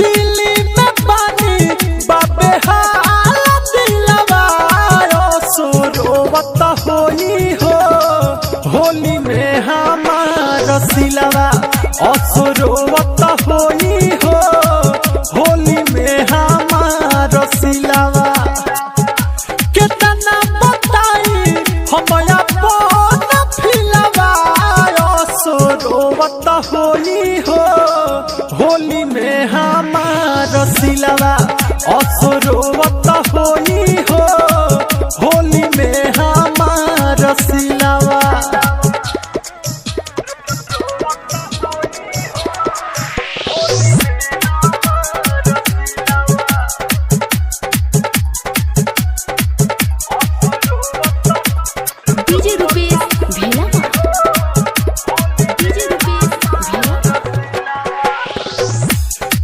दिल्ली में पानी बाबे हाल दिलवा सुरोवत होई हो होली में हमार सिलवा असुरोवत होई हो होली में हमार सिलवा कितना बताई हम अपन फिलवा असुरोवत होई हो होली में हमार सिलवा असुरोवत होई हो होली में हमार सिलवा डीजे रुपेश भेला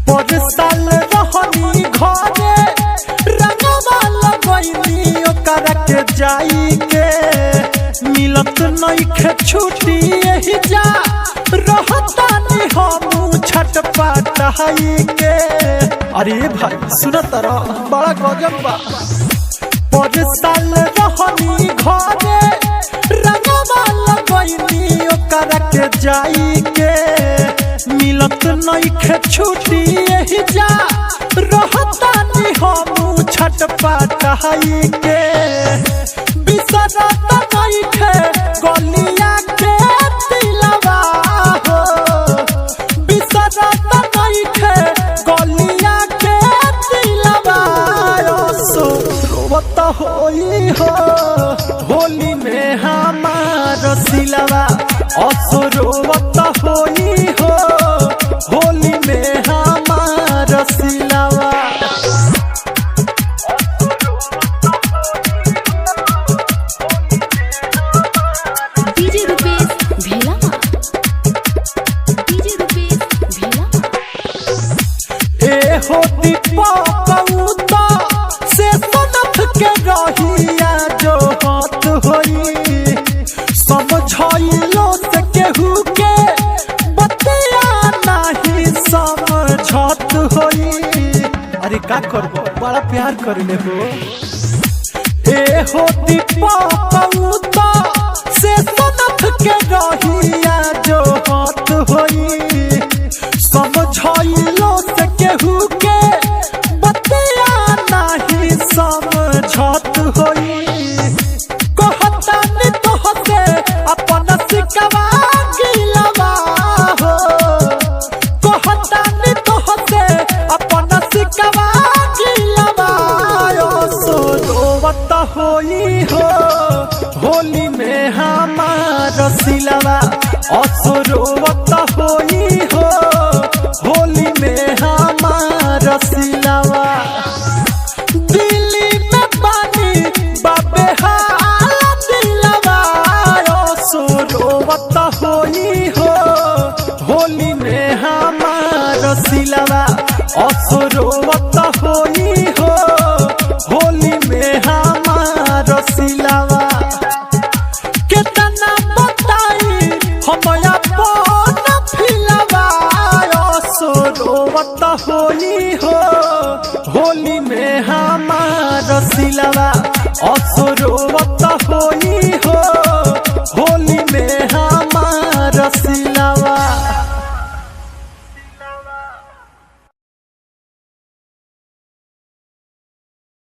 पर साल रहनी घरे रंगवा लगैनी ओकरा के जाई के मिलत नइखे छुट्टी एही जा रहतानी हम छटपटाई के। अरे भाई सुनत रह बड़ा गजब बा। पर साल रहनी घरे रंगवा लगैनी ओकरा के जाई के मिलत नइखे छुट्टी एही जा रहतानी हम छटपटाई के। बिसरत नइखे गलिया के दिलवा हो बिसरत नइखे गलिया के दिलवा सुरोवत होई हो होली में हमार सिलवा असुरोवत होई हो होली में हमार सिलवा। डीजे रुपेश भेला ए हो दीपक से सनफ के रहिया जो हाथ होई समझाइलो से केहू के बतिया नहीं समझत होई। अरे का करबो बड़ा प्यार करले हो। ए हो दीपक से सनफ के रहिया जो हाथ होई समझाइलो से केहू के बतिया नहीं समझत होई। कहतानी तोहसे अपन सिकवा गिलवा हो कहतानी तोहसे अपन सिकवा गिलवा सुरोवत होई हो होली में हमार सिलवा असुरोवत होई हो होली में हमार सिलवा। दिल्ली में पानी बाबे हाल दिलवा सुरोवत होई हो होली में हमार सिलवा असुरोवत होई हो होली में हमार सिलवा। कितना बताई हम अपन फिलवा सुरोवत होई हो होली में हमार सिलवा असुरोवत होई